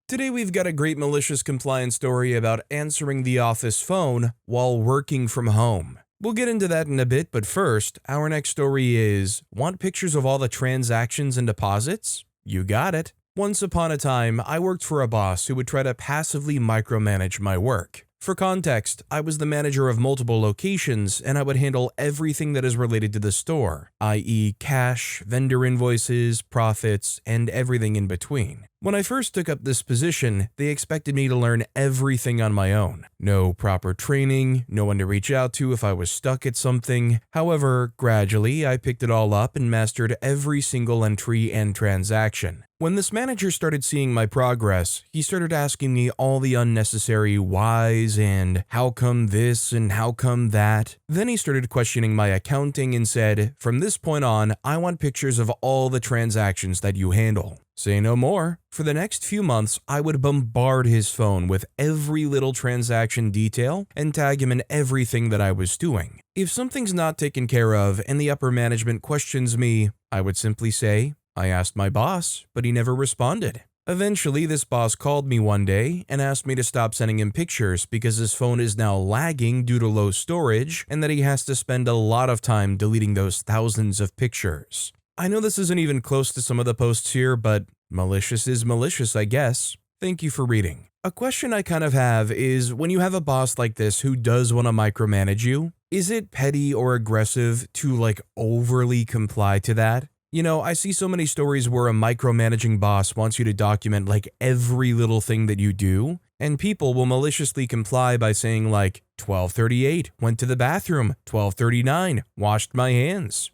Today we've got a great malicious compliance story about answering the office phone while working from home. We'll get into that in a bit, but first, our next story is, want pictures of all the transactions and deposits? You got it. Once upon a time, I worked for a boss who would try to passively micromanage my work. For context, I was the manager of multiple locations and I would handle everything that is related to the store, i.e. cash, vendor invoices, profits, and everything in between. When I first took up this position, they expected me to learn everything on my own. No proper training, no one to reach out to if I was stuck at something. However, gradually I picked it all up and mastered every single entry and transaction. When this manager started seeing my progress, he started asking me all the unnecessary whys and how come this and how come that. Then he started questioning my accounting and said, from this point on, I want pictures of all the transactions that you handle. Say no more. For the next few months, I would bombard his phone with every little transaction detail and tag him in everything that I was doing. If something's not taken care of and the upper management questions me, I would simply say, I asked my boss, but he never responded. Eventually, this boss called me one day and asked me to stop sending him pictures because his phone is now lagging due to low storage and that he has to spend a lot of time deleting those thousands of pictures. I know this isn't even close to some of the posts here, but malicious is malicious, I guess. Thank you for reading. A question I kind of have is, when you have a boss like this who does want to micromanage you, is it petty or aggressive to overly comply to that? You know, I see so many stories where a micromanaging boss wants you to document every little thing that you do, and people will maliciously comply by saying 12:38, went to the bathroom, 12:39, washed my hands.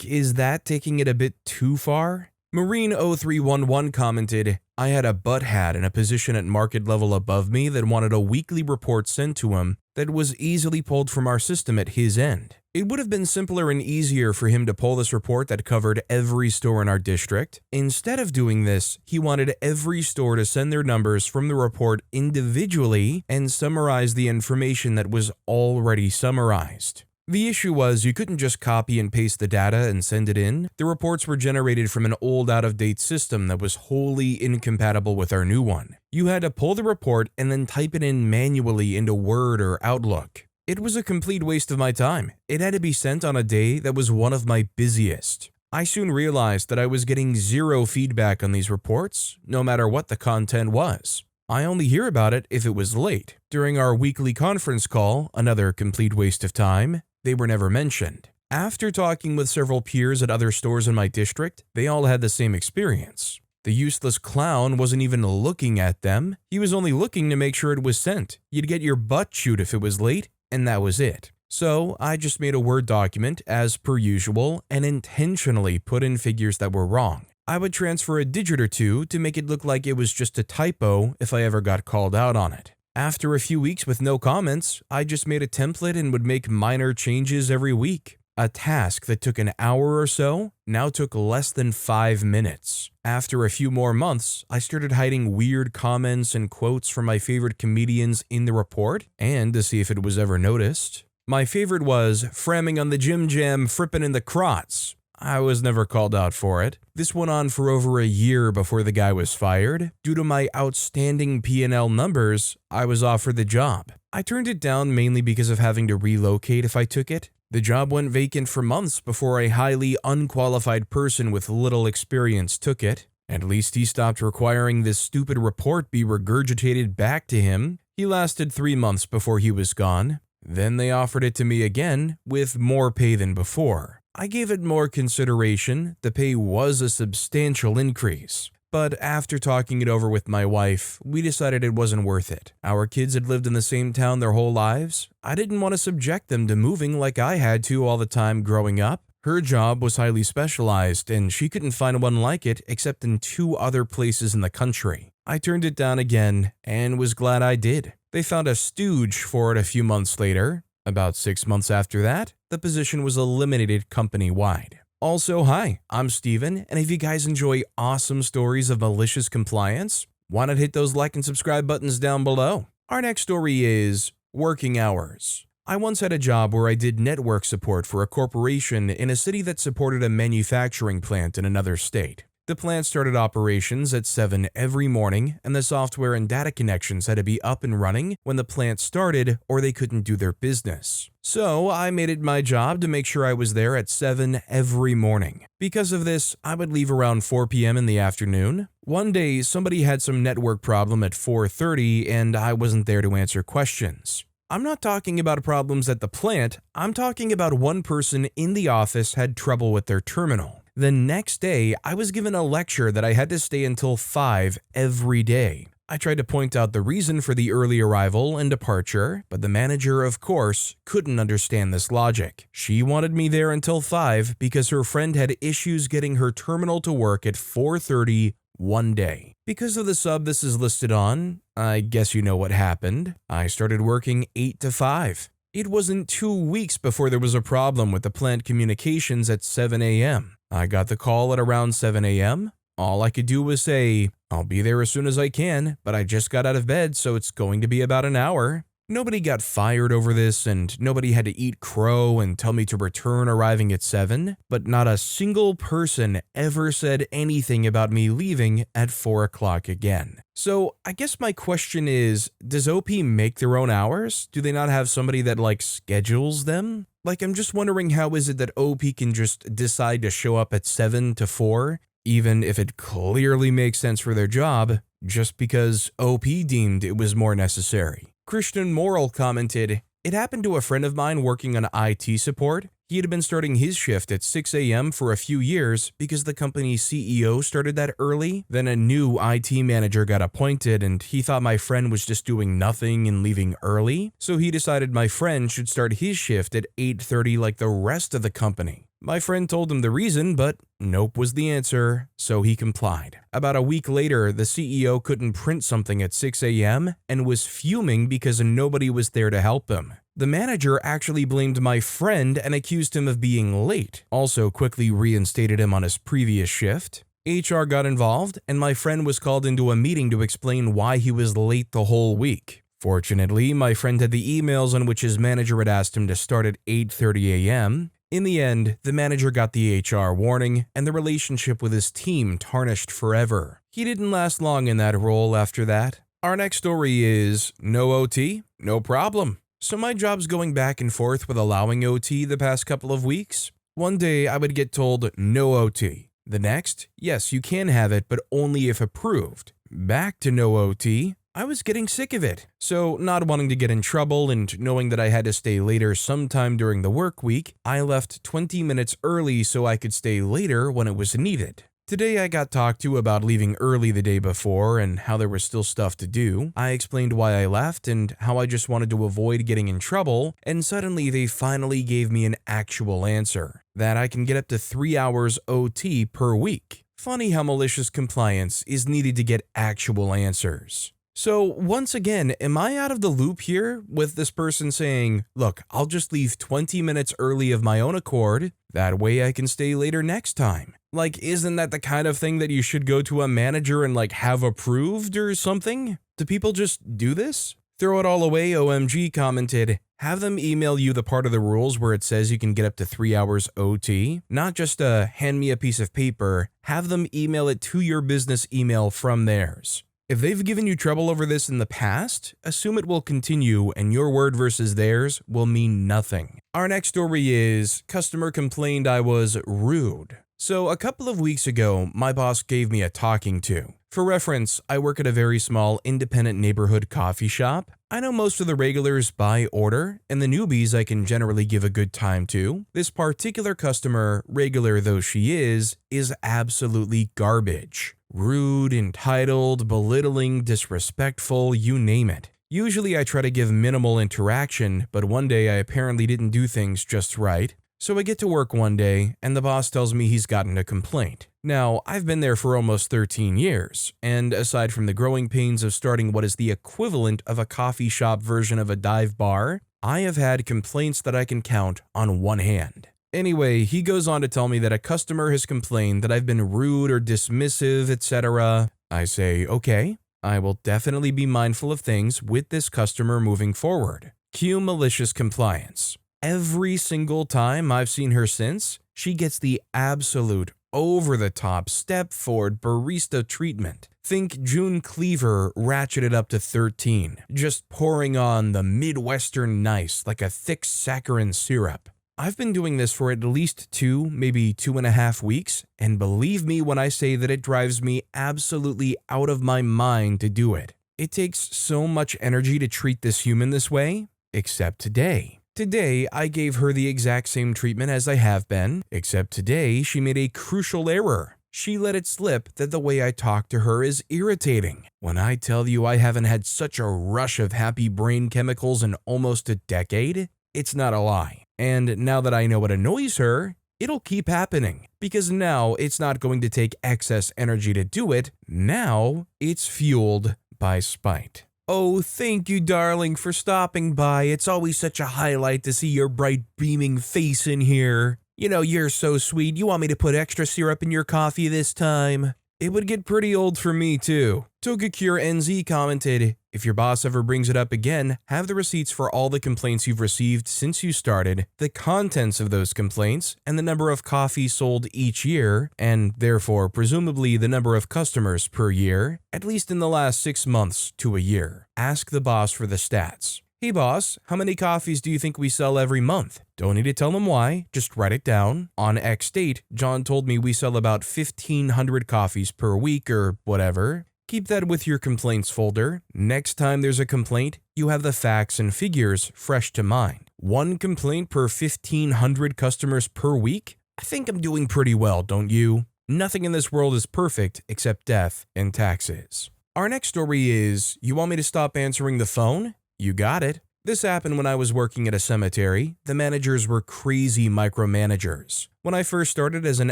Is that taking it a bit too far? Marine0311 commented, I had a butt hat in a position at market level above me that wanted a weekly report sent to him that was easily pulled from our system at his end. It would have been simpler and easier for him to pull this report that covered every store in our district. Instead of doing this, he wanted every store to send their numbers from the report individually and summarize the information that was already summarized. The issue was you couldn't just copy and paste the data and send it in. The reports were generated from an old out-of-date system that was wholly incompatible with our new one. You had to pull the report and then type it in manually into Word or Outlook. It was a complete waste of my time. It had to be sent on a day that was one of my busiest. I soon realized that I was getting zero feedback on these reports, no matter what the content was. I only hear about it if it was late. During our weekly conference call, another complete waste of time, they were never mentioned. After talking with several peers at other stores in my district, they all had the same experience. The useless clown wasn't even looking at them. He was only looking to make sure it was sent. You'd get your butt chewed if it was late, and that was it. So I just made a Word document, as per usual, and intentionally put in figures that were wrong. I would transfer a digit or two to make it look like it was just a typo if I ever got called out on it. After a few weeks with no comments, I just made a template and would make minor changes every week. A task that took an hour or so now took less than 5 minutes. After a few more months, I started hiding weird comments and quotes from my favorite comedians in the report, and to see if it was ever noticed. My favorite was framming on the Jim Jam frippin' in the crots. I was never called out for it. This went on for over a year before the guy was fired. Due to my outstanding P&L numbers, I was offered the job. I turned it down mainly because of having to relocate if I took it. The job went vacant for months before a highly unqualified person with little experience took it. At least he stopped requiring this stupid report be regurgitated back to him. He lasted 3 months before he was gone. Then they offered it to me again, with more pay than before. I gave it more consideration. The pay was a substantial increase. But after talking it over with my wife, we decided it wasn't worth it. Our kids had lived in the same town their whole lives. I didn't want to subject them to moving like I had to all the time growing up. Her job was highly specialized, and she couldn't find one like it except in 2 other places in the country. I turned it down again, and was glad I did. They found a stooge for it a few months later. About 6 months after that, the position was eliminated company-wide. Also, hi, I'm Steven, and if you guys enjoy awesome stories of malicious compliance, why not hit those like and subscribe buttons down below? Our next story is working hours. I once had a job where I did network support for a corporation in a city that supported a manufacturing plant in another state. The plant started operations at 7 every morning, and the software and data connections had to be up and running when the plant started or they couldn't do their business. So I made it my job to make sure I was there at 7 every morning. Because of this, I would leave around 4 p.m. in the afternoon. One day, somebody had some network problem at 4:30 and I wasn't there to answer questions. I'm not talking about problems at the plant, I'm talking about one person in the office had trouble with their terminal. The next day, I was given a lecture that I had to stay until 5 every day. I tried to point out the reason for the early arrival and departure, but the manager, of course, couldn't understand this logic. She wanted me there until 5 because her friend had issues getting her terminal to work at 4:30 one day. Because of the sub this is listed on, I guess you know what happened. I started working 8 to 5. It wasn't 2 weeks before there was a problem with the plant communications at 7 a.m. I got the call at around 7 a.m. All I could do was say, I'll be there as soon as I can, but I just got out of bed, so it's going to be about an hour. Nobody got fired over this, and nobody had to eat crow and tell me to return arriving at 7, but not a single person ever said anything about me leaving at 4 o'clock again. So I guess my question is, does OP make their own hours? Do they not have somebody that schedules them? I'm just wondering, how is it that OP can just decide to show up at 7 to 4, even if it clearly makes sense for their job, just because OP deemed it was more necessary? Christian Moral commented, "It happened to a friend of mine working on IT support. He had been starting his shift at 6 a.m. for a few years because the company's CEO started that early. Then a new IT manager got appointed and he thought my friend was just doing nothing and leaving early. So he decided my friend should start his shift at 8:30 like the rest of the company. My friend told him the reason, but nope was the answer, so he complied. About a week later, the CEO couldn't print something at 6 a.m. and was fuming because nobody was there to help him. The manager actually blamed my friend and accused him of being late, also quickly reinstated him on his previous shift. HR got involved, and my friend was called into a meeting to explain why he was late the whole week. Fortunately, my friend had the emails on which his manager had asked him to start at 8:30 a.m., In the end, the manager got the HR warning, and the relationship with his team tarnished forever. He didn't last long in that role after that. Our next story is no OT? No problem. So my job's going back and forth with allowing OT the past couple of weeks. One day I would get told no OT. The next, yes, you can have it, but only if approved. Back to no OT. I was getting sick of it, so not wanting to get in trouble and knowing that I had to stay later sometime during the work week, I left 20 minutes early so I could stay later when it was needed. Today I got talked to about leaving early the day before and how there was still stuff to do. I explained why I left and how I just wanted to avoid getting in trouble, and suddenly they finally gave me an actual answer, that I can get up to 3 hours OT per week. Funny how malicious compliance is needed to get actual answers. So once again, am I out of the loop here with this person saying, look, I'll just leave 20 minutes early of my own accord, that way I can stay later next time? Isn't that the kind of thing that you should go to a manager and have approved or something? Do people just do this? Throw it all away, OMG commented, have them email you the part of the rules where it says you can get up to 3 hours OT, not just hand me a piece of paper, have them email it to your business email from theirs. If they've given you trouble over this in the past, assume it will continue and your word versus theirs will mean nothing. Our next story is, customer complained I was rude. So a couple of weeks ago, my boss gave me a talking to. For reference, I work at a very small independent neighborhood coffee shop. I know most of the regulars by order, and the newbies I can generally give a good time to. This particular customer, regular though she is absolutely garbage. Rude, entitled, belittling, disrespectful, you name it. Usually I try to give minimal interaction, but one day I apparently didn't do things just right. So I get to work one day, and the boss tells me he's gotten a complaint. Now, I've been there for almost 13 years, and aside from the growing pains of starting what is the equivalent of a coffee shop version of a dive bar, I have had complaints that I can count on one hand. Anyway, he goes on to tell me that a customer has complained that I've been rude or dismissive, etc. I say, okay, I will definitely be mindful of things with this customer moving forward. Cue malicious compliance. Every single time I've seen her since, she gets the absolute over-the-top, step-forward barista treatment. Think June Cleaver ratcheted up to 13, just pouring on the Midwestern nice like a thick saccharin syrup. I've been doing this for at least 2, maybe 2.5 weeks, and believe me when I say that it drives me absolutely out of my mind to do it. It takes so much energy to treat this human this way, except today. Today, I gave her the exact same treatment as I have been, except today she made a crucial error. She let it slip that the way I talk to her is irritating. When I tell you I haven't had such a rush of happy brain chemicals in almost a decade, it's not a lie. And now that I know what annoys her, it'll keep happening. Because now it's not going to take excess energy to do it, now it's fueled by spite. Oh, thank you, darling, for stopping by. It's always such a highlight to see your bright, beaming face in here. You know, you're so sweet. You want me to put extra syrup in your coffee this time? It would get pretty old for me, too. Togacure NZ commented, if your boss ever brings it up again, have the receipts for all the complaints you've received since you started, the contents of those complaints, and the number of coffees sold each year, and therefore presumably the number of customers per year, at least in the last 6 months to a year. Ask the boss for the stats. Hey boss, how many coffees do you think we sell every month? Don't need to tell them why, just write it down. On X date, John told me we sell about 1,500 coffees per week or whatever. Keep that with your complaints folder. Next time there's a complaint, you have the facts and figures fresh to mind. 1 complaint per 1,500 customers per week? I think I'm doing pretty well, don't you? Nothing in this world is perfect except death and taxes. Our next story is, you want me to stop answering the phone? You got it. This happened when I was working at a cemetery. The managers were crazy micromanagers. When I first started as an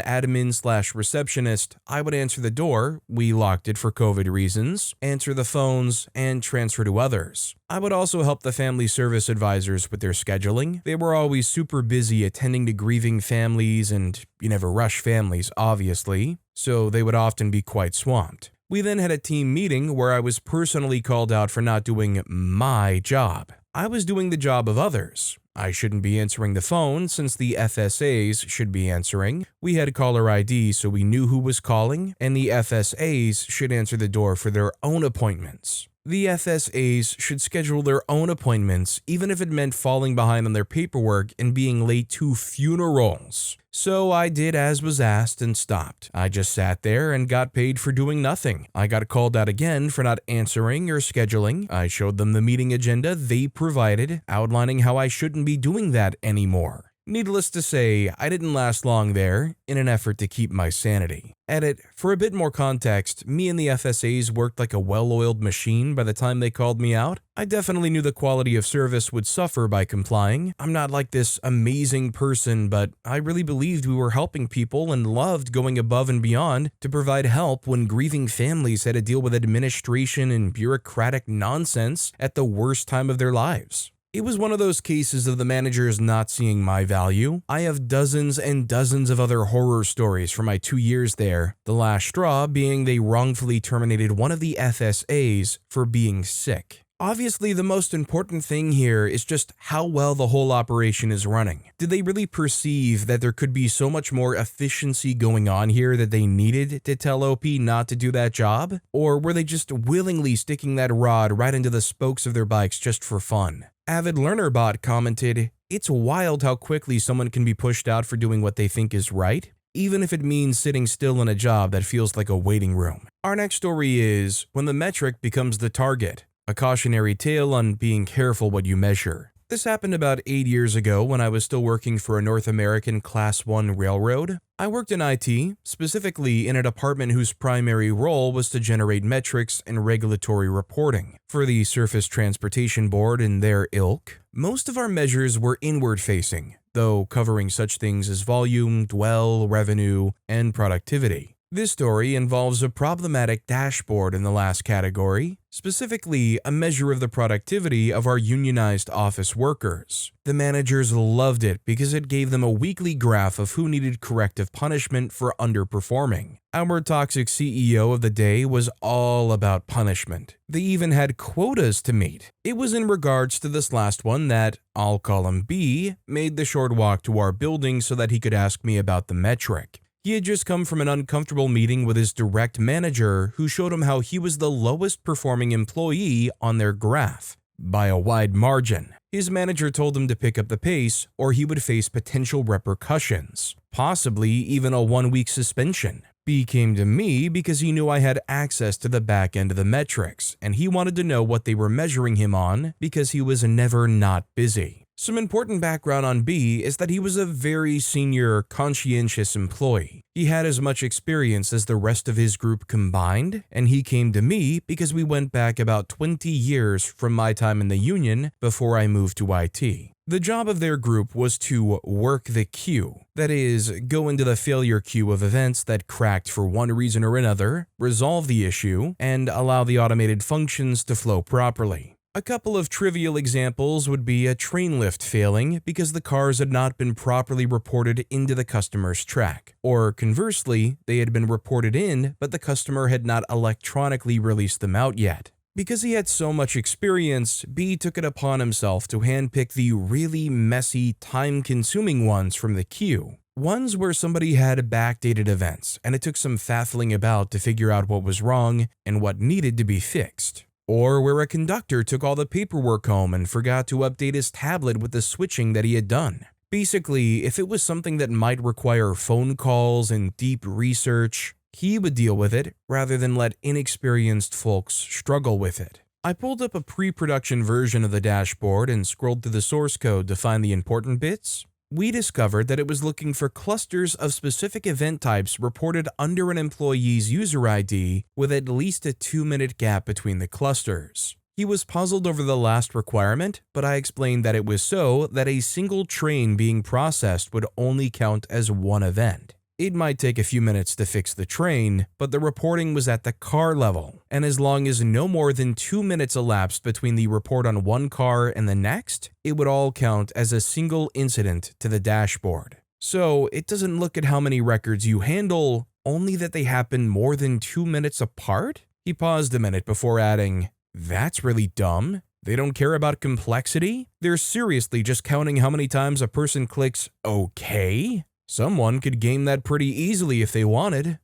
admin/receptionist, I would answer the door, we locked it for COVID reasons, answer the phones, and transfer to others. I would also help the family service advisors with their scheduling. They were always super busy attending to grieving families, and you never rush families, obviously, so they would often be quite swamped. We then had a team meeting where I was personally called out for not doing my job. I was doing the job of others. I shouldn't be answering the phone since the FSAs should be answering. We had caller ID so we knew who was calling, and the FSAs should answer the door for their own appointments. The FSAs should schedule their own appointments even if it meant falling behind on their paperwork and being late to funerals. So I did as was asked and stopped. I just sat there and got paid for doing nothing. I got called out again for not answering or scheduling. I showed them the meeting agenda they provided, outlining how I shouldn't be doing that anymore. Needless to say, I didn't last long there in an effort to keep my sanity. Edit, for a bit more context, me and the FSAs worked like a well-oiled machine by the time they called me out. I definitely knew the quality of service would suffer by complying. I'm not like this amazing person, but I really believed we were helping people and loved going above and beyond to provide help when grieving families had to deal with administration and bureaucratic nonsense at the worst time of their lives. It was one of those cases of the managers not seeing my value. I have dozens and dozens of other horror stories from my 2 years there, the last straw being they wrongfully terminated one of the FSAs for being sick. Obviously, the most important thing here is just how well the whole operation is running. Did they really perceive that there could be so much more efficiency going on here that they needed to tell OP not to do that job? Or were they just willingly sticking that rod right into the spokes of their bikes just for fun? Avid Learner Bot commented, "It's wild how quickly someone can be pushed out for doing what they think is right, even if it means sitting still in a job that feels like a waiting room." Our next story is, when the metric becomes the target. A cautionary tale on being careful what you measure. This happened about 8 years ago when I was still working for a North American Class 1 railroad. I worked in IT, specifically in a department whose primary role was to generate metrics and regulatory reporting for the Surface Transportation Board and their ilk. Most of our measures were inward-facing, though covering such things as volume, dwell, revenue, and productivity. This story involves a problematic dashboard in the last category, specifically a measure of the productivity of our unionized office workers. The managers loved it because it gave them a weekly graph of who needed corrective punishment for underperforming. Our toxic CEO of the day was all about punishment. They even had quotas to meet. It was in regards to this last one that, I'll call him B, made the short walk to our building so that he could ask me about the metric. He had just come from an uncomfortable meeting with his direct manager, who showed him how he was the lowest performing employee on their graph, by a wide margin. His manager told him to pick up the pace or he would face potential repercussions, possibly even a 1-week suspension. B came to me because he knew I had access to the back end of the metrics, and he wanted to know what they were measuring him on because he was never not busy. Some important background on B is that he was a very senior, conscientious employee. He had as much experience as the rest of his group combined, and he came to me because we went back about 20 years from my time in the union before I moved to IT. The job of their group was to work the queue, that is, go into the failure queue of events that cracked for one reason or another, resolve the issue, and allow the automated functions to flow properly. A couple of trivial examples would be a train lift failing because the cars had not been properly reported into the customer's track, or conversely, they had been reported in but the customer had not electronically released them out yet. Because he had so much experience, B took it upon himself to handpick the really messy, time-consuming ones from the queue. Ones where somebody had backdated events, and it took some faffling about to figure out what was wrong and what needed to be fixed. Or where a conductor took all the paperwork home and forgot to update his tablet with the switching that he had done. Basically, if it was something that might require phone calls and deep research, he would deal with it rather than let inexperienced folks struggle with it. I pulled up a pre-production version of the dashboard and scrolled through the source code to find the important bits. We discovered that it was looking for clusters of specific event types reported under an employee's user ID with at least a 2-minute gap between the clusters. He was puzzled over the last requirement, but I explained that it was so that a single train being processed would only count as one event. It might take a few minutes to fix the train, but the reporting was at the car level, and as long as no more than 2 minutes elapsed between the report on one car and the next, it would all count as a single incident to the dashboard. So it doesn't look at how many records you handle, only that they happen more than 2 minutes apart? He paused a minute before adding, "That's really dumb. They don't care about complexity? They're seriously just counting how many times a person clicks OK? Someone could game that pretty easily if they wanted."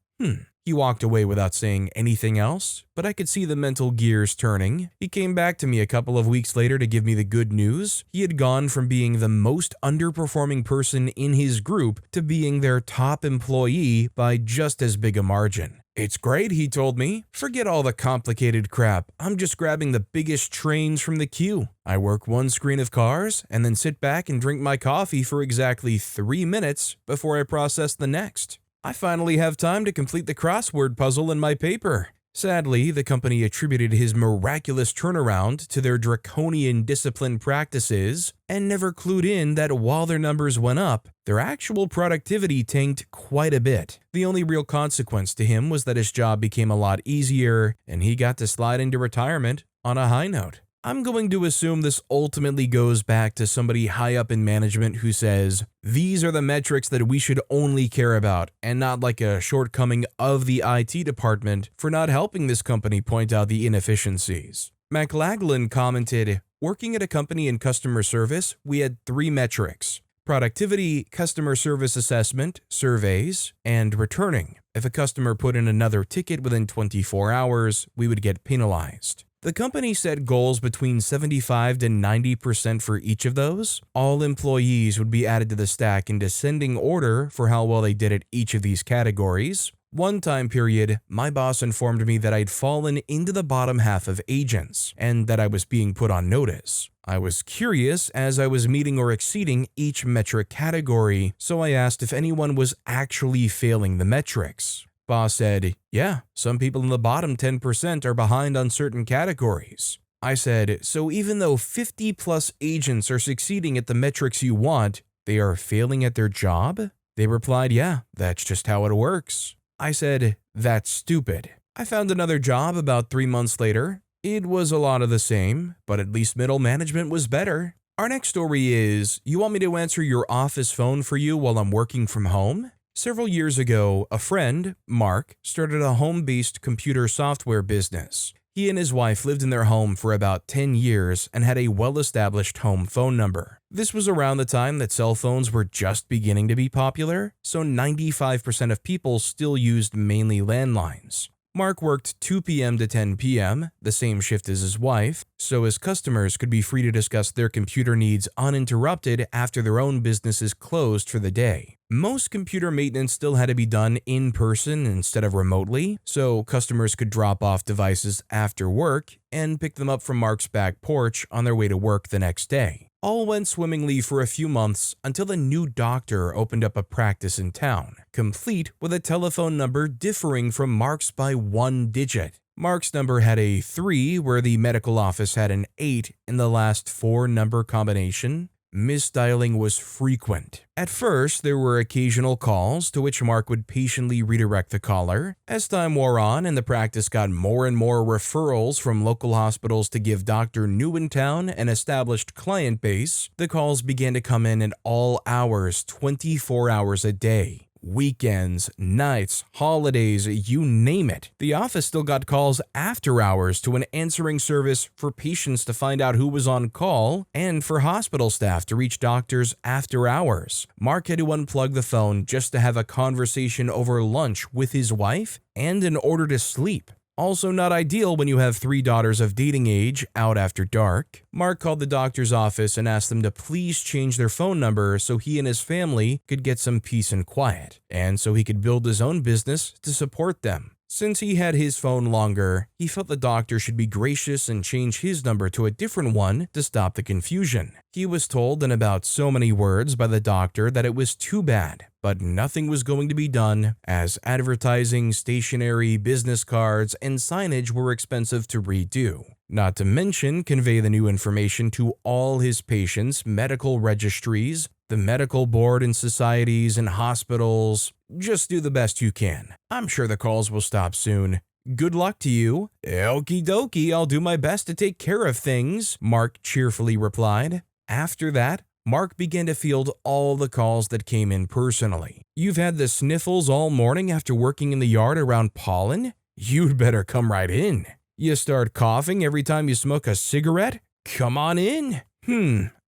He walked away without saying anything else, but I could see the mental gears turning. He came back to me a couple of weeks later to give me the good news. He had gone from being the most underperforming person in his group to being their top employee by just as big a margin. "It's great," he told me. "Forget all the complicated crap. I'm just grabbing the biggest trains from the queue. I work one screen of cars and then sit back and drink my coffee for exactly 3 minutes before I process the next. I finally have time to complete the crossword puzzle in my paper." Sadly, the company attributed his miraculous turnaround to their draconian discipline practices and never clued in that while their numbers went up, their actual productivity tanked quite a bit. The only real consequence to him was that his job became a lot easier and he got to slide into retirement on a high note. I'm going to assume this ultimately goes back to somebody high up in management who says, these are the metrics that we should only care about, and not like a shortcoming of the IT department for not helping this company point out the inefficiencies. McLaglen commented, "Working at a company in customer service, we had 3 metrics: productivity, customer service assessment, surveys, and returning. If a customer put in another ticket within 24 hours, we would get penalized." The company set goals between 75 to 90% for each of those. All employees would be added to the stack in descending order for how well they did at each of these categories. One time period, my boss informed me that I'd fallen into the bottom half of agents and that I was being put on notice. I was curious as I was meeting or exceeding each metric category, so I asked if anyone was actually failing the metrics. Boss said, "Yeah, some people in the bottom 10% are behind on certain categories." I said, "So even though 50 plus agents are succeeding at the metrics you want, they are failing at their job?" They replied, "Yeah, that's just how it works." I said, "That's stupid." I found another job about 3 months later. It was a lot of the same, but at least middle management was better. Our next story is, you want me to answer your office phone for you while I'm working from home? Several years ago, a friend, Mark, started a home-based computer software business. He and his wife lived in their home for about 10 years and had a well-established home phone number. This was around the time that cell phones were just beginning to be popular, so 95% of people still used mainly landlines. Mark worked 2 p.m. to 10 p.m., the same shift as his wife, so his customers could be free to discuss their computer needs uninterrupted after their own businesses closed for the day. Most computer maintenance still had to be done in person instead of remotely, so customers could drop off devices after work and pick them up from Mark's back porch on their way to work the next day. All went swimmingly for a few months until a new doctor opened up a practice in town, complete with a telephone number differing from Mark's by 1 digit. Mark's number had a 3, where the medical office had an 8 in the last 4-number combination. Misdialing was frequent. At first, there were occasional calls to which Mark would patiently redirect the caller. As time wore on and the practice got more and more referrals from local hospitals to give Dr. New in town an established client base, the calls began to come in at all hours, 24 hours a day. Weekends, nights, holidays, you name it. The office still got calls after hours to an answering service for patients to find out who was on call and for hospital staff to reach doctors after hours. Mark had to unplug the phone just to have a conversation over lunch with his wife and in order to sleep. Also not ideal when you have 3 daughters of dating age out after dark. Mark called the doctor's office and asked them to please change their phone number so he and his family could get some peace and quiet, and so he could build his own business to support them. Since he had his phone longer, he felt the doctor should be gracious and change his number to a different one to stop the confusion. He was told in about so many words by the doctor that it was too bad, but nothing was going to be done as advertising, stationery, business cards, and signage were expensive to redo. Not to mention convey the new information to all his patients, medical registries, the medical board and societies and hospitals. Just do the best you can. I'm sure the calls will stop soon. Good luck to you. Okie dokie, I'll do my best to take care of things, Mark cheerfully replied. After that, Mark began to field all the calls that came in personally. You've had the sniffles all morning after working in the yard around pollen? You'd better come right in. You start coughing every time you smoke a cigarette? Come on in.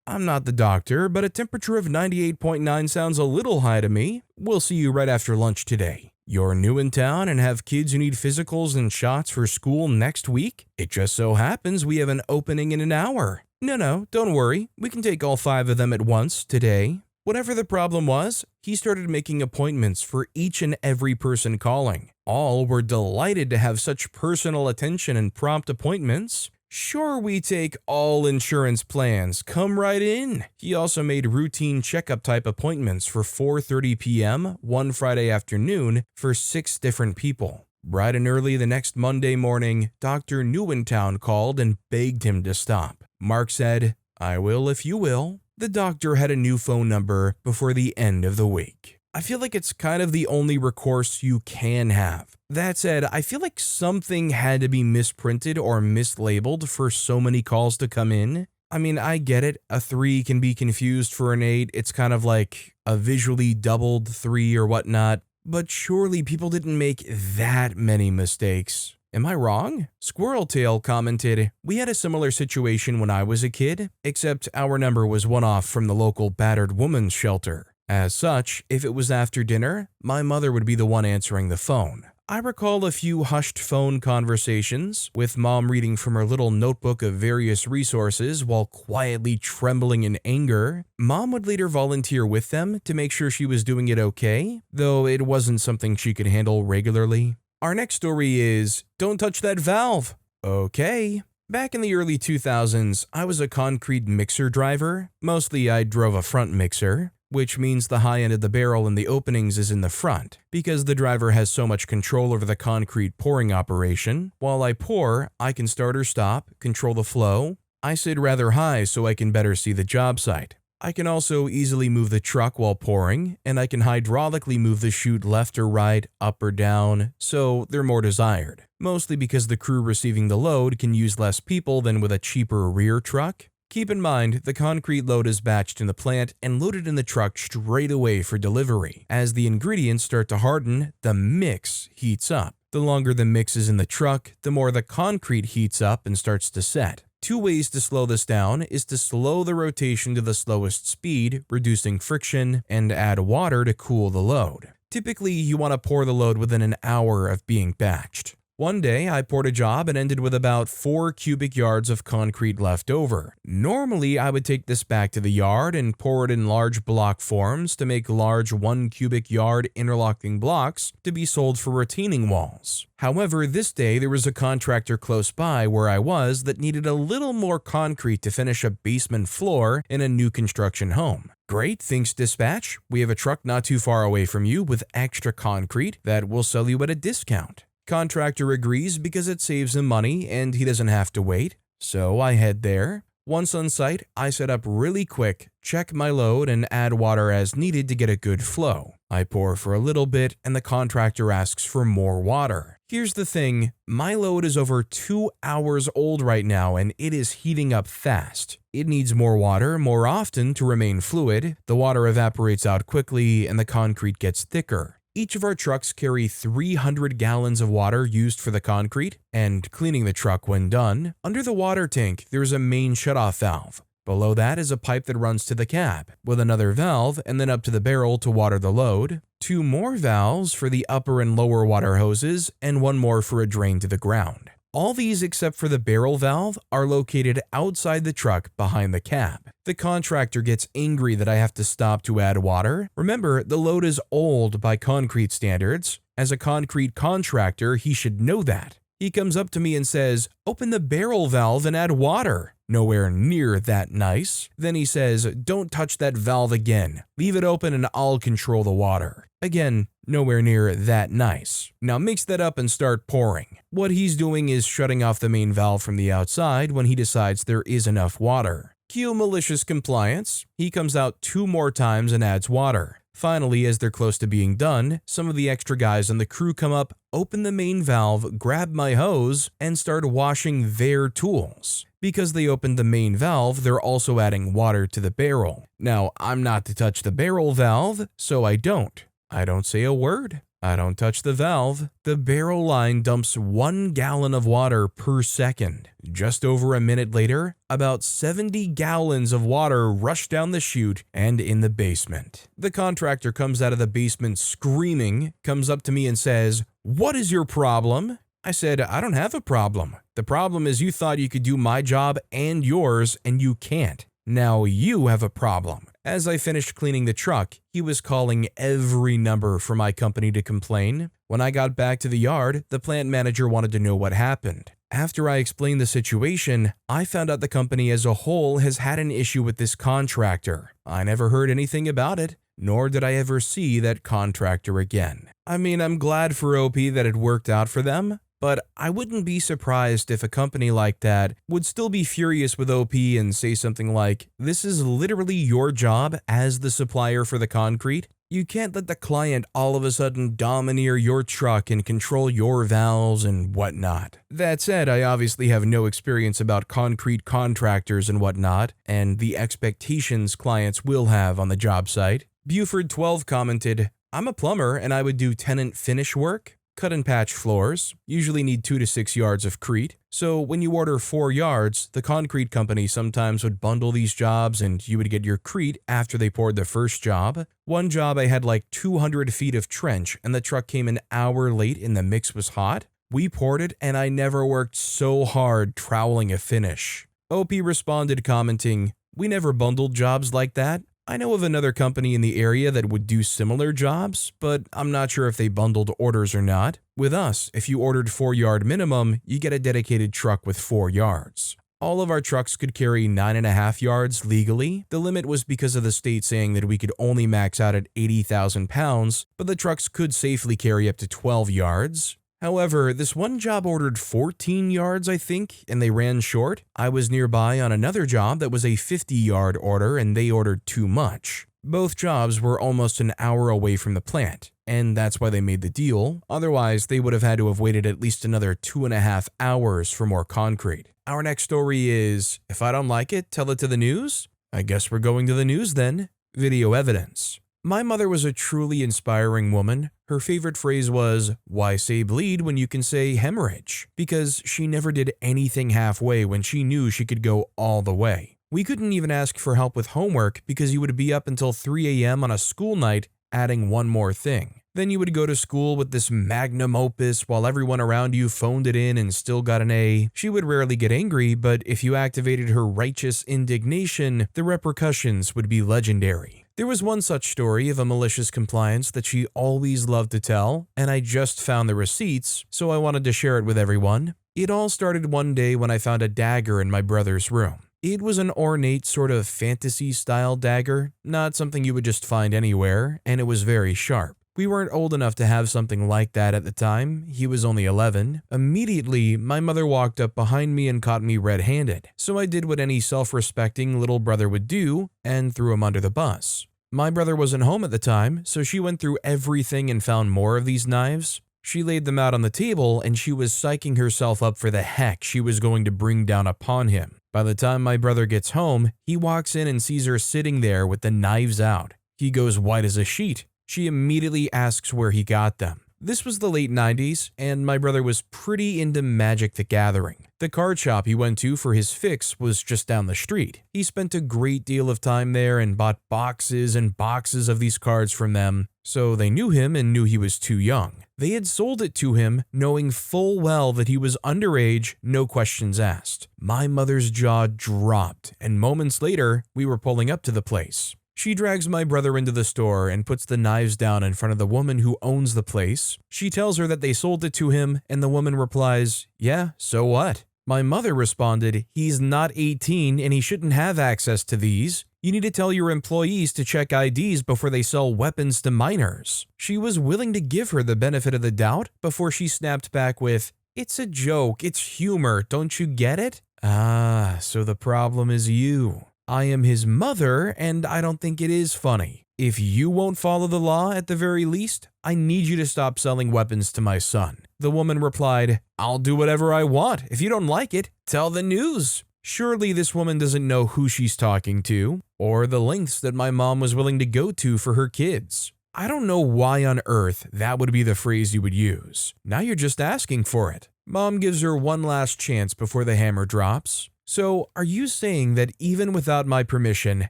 I'm not the doctor, but a temperature of 98.9 sounds a little high to me. We'll see you right after lunch today. You're new in town and have kids who need physicals and shots for school next week? It just so happens we have an opening in an hour. No, don't worry. We can take all 5 of them at once today. Whatever the problem was, he started making appointments for each and every person calling. All were delighted to have such personal attention and prompt appointments. Sure, we take all insurance plans. Come right in. He also made routine checkup type appointments for 4:30 p.m. one Friday afternoon for 6 different people. Bright and early the next Monday morning, Dr. Newentown called and begged him to stop. Mark said, "I will if you will." The doctor had a new phone number before the end of the week. I feel like it's kind of the only recourse you can have. That said, I feel like something had to be misprinted or mislabeled for so many calls to come in. I mean, I get it. A 3 can be confused for an 8. It's kind of like a visually doubled 3 or whatnot. But surely people didn't make that many mistakes. Am I wrong? Squirreltail commented, "We had a similar situation when I was a kid, except our number was one off from the local battered woman's shelter. As such, if it was after dinner, my mother would be the one answering the phone. I recall a few hushed phone conversations, with mom reading from her little notebook of various resources while quietly trembling in anger. Mom would later volunteer with them to make sure she was doing it okay, though it wasn't something she could handle regularly." Our next story is, "Don't touch that valve." Okay. Back in the early 2000s, I was a concrete mixer driver. Mostly I drove a front mixer, which means the high end of the barrel and the openings is in the front, because the driver has so much control over the concrete pouring operation. While I pour, I can start or stop, control the flow. I sit rather high so I can better see the job site. I can also easily move the truck while pouring, and I can hydraulically move the chute left or right, up or down, so they're more desired. Mostly because the crew receiving the load can use less people than with a cheaper rear truck. Keep in mind, the concrete load is batched in the plant and loaded in the truck straight away for delivery. As the ingredients start to harden, the mix heats up. The longer the mix is in the truck, the more the concrete heats up and starts to set. Two ways to slow this down is to slow the rotation to the slowest speed, reducing friction, and add water to cool the load. Typically, you want to pour the load within an hour of being batched. One day, I poured a job and ended with about 4 cubic yards of concrete left over. Normally, I would take this back to the yard and pour it in large block forms to make large 1 cubic yard interlocking blocks to be sold for retaining walls. However, this day there was a contractor close by where I was that needed a little more concrete to finish a basement floor in a new construction home. Great, thanks dispatch. We have a truck not too far away from you with extra concrete that will sell you at a discount. Contractor agrees because it saves him money and he doesn't have to wait, so I head there. Once on site, I set up really quick, check my load, and add water as needed to get a good flow. I pour for a little bit and the contractor asks for more water. Here's the thing, my load is over 2 hours old right now and it is heating up fast. It needs more water more often to remain fluid, the water evaporates out quickly, and the concrete gets thicker. Each of our trucks carry 300 gallons of water used for the concrete and cleaning the truck when done. Under the water tank, there is a main shutoff valve. Below that is a pipe that runs to the cab, with another valve and then up to the barrel to water the load, 2 more valves for the upper and lower water hoses, and 1 more for a drain to the ground. All these except for the barrel valve are located outside the truck behind the cab. The contractor gets angry that I have to stop to add water. Remember, the load is old by concrete standards. As a concrete contractor, he should know that. He comes up to me and says, "Open the barrel valve and add water." Nowhere near that nice. Then he says, "Don't touch that valve again. Leave it open and I'll control the water." Again, nowhere near that nice. Now mix that up and start pouring. What he's doing is shutting off the main valve from the outside when he decides there is enough water. Cue malicious compliance. He comes out 2 more times and adds water. Finally, as they're close to being done, some of the extra guys on the crew come up, open the main valve, grab my hose, and start washing their tools. Because they opened the main valve, they're also adding water to the barrel. Now, I'm not to touch the barrel valve, so I don't. I don't say a word. I don't touch the valve. The barrel line dumps 1 gallon of water per second. Just over a minute later, about 70 gallons of water rush down the chute and in the basement. The contractor comes out of the basement screaming, comes up to me and says, "What is your problem?" I said, "I don't have a problem. The problem is you thought you could do my job and yours, and you can't. Now you have a problem." As I finished cleaning the truck, he was calling every number for my company to complain. When I got back to the yard, the plant manager wanted to know what happened. After I explained the situation, I found out the company as a whole has had an issue with this contractor. I never heard anything about it, nor did I ever see that contractor again. I mean, I'm glad for OP that it worked out for them, but I wouldn't be surprised if a company like that would still be furious with OP and say something like, "This is literally your job as the supplier for the concrete. You can't let the client all of a sudden domineer your truck and control your valves and whatnot." That said, I obviously have no experience about concrete contractors and whatnot, and the expectations clients will have on the job site. Buford12 commented, "I'm a plumber and I would do tenant finish work. Cut and patch floors, usually need 2 to 6 yards of crete. So when you order 4 yards, the concrete company sometimes would bundle these jobs and you would get your crete after they poured the first job. One job I had like 200 feet of trench and the truck came an hour late and the mix was hot. We poured it and I never worked so hard troweling a finish." OP responded commenting, "We never bundled jobs like that. I know of another company in the area that would do similar jobs, but I'm not sure if they bundled orders or not. With us, if you ordered 4-yard minimum, you get a dedicated truck with 4 yards. All of our trucks could carry 9.5 yards legally. The limit was because of the state saying that we could only max out at 80,000 pounds, but the trucks could safely carry up to 12 yards. However, this one job ordered 14 yards, I think, and they ran short. I was nearby on another job that was a 50-yard order and they ordered too much. Both jobs were almost an hour away from the plant, and that's why they made the deal. Otherwise, they would have had to have waited at least another 2.5 hours for more concrete. Our next story is, if I don't like it, tell it to the news? I guess we're going to the news then. Video evidence. My mother was a truly inspiring woman. Her favorite phrase was, "Why say bleed when you can say hemorrhage?" Because she never did anything halfway when she knew she could go all the way. We couldn't even ask for help with homework because you would be up until 3 a.m. on a school night adding one more thing. Then you would go to school with this magnum opus while everyone around you phoned it in and still got an A. She would rarely get angry, but if you activated her righteous indignation, the repercussions would be legendary. There was one such story of a malicious compliance that she always loved to tell, and I just found the receipts, so I wanted to share it with everyone. It all started one day when I found a dagger in my brother's room. It was an ornate sort of fantasy-style dagger, not something you would just find anywhere, and it was very sharp. We weren't old enough to have something like that at the time. He was only 11. Immediately, my mother walked up behind me and caught me red-handed, so I did what any self-respecting little brother would do and threw him under the bus. My brother wasn't home at the time, so she went through everything and found more of these knives. She laid them out on the table and she was psyching herself up for the heck she was going to bring down upon him. By the time my brother gets home, he walks in and sees her sitting there with the knives out. He goes white as a sheet. She immediately asks where he got them. This was the late 90s, and my brother was pretty into Magic the Gathering. The card shop he went to for his fix was just down the street. He spent a great deal of time there and bought boxes and boxes of these cards from them, so they knew him and knew he was too young. They had sold it to him, knowing full well that he was underage, no questions asked. My mother's jaw dropped, and moments later, we were pulling up to the place. She drags my brother into the store and puts the knives down in front of the woman who owns the place. She tells her that they sold it to him, and the woman replies, "Yeah, so what?" My mother responded, "He's not 18 and he shouldn't have access to these. You need to tell your employees to check IDs before they sell weapons to minors." She was willing to give her the benefit of the doubt before she snapped back with, "It's a joke, it's humor, don't you get it?" Ah, so the problem is you. I am his mother, and I don't think it is funny. If you won't follow the law at the very least, I need you to stop selling weapons to my son. The woman replied, "I'll do whatever I want. If you don't like it, tell the news." Surely this woman doesn't know who she's talking to, or the lengths that my mom was willing to go to for her kids. I don't know why on earth that would be the phrase you would use. Now you're just asking for it. Mom gives her one last chance before the hammer drops. So, are you saying that even without my permission,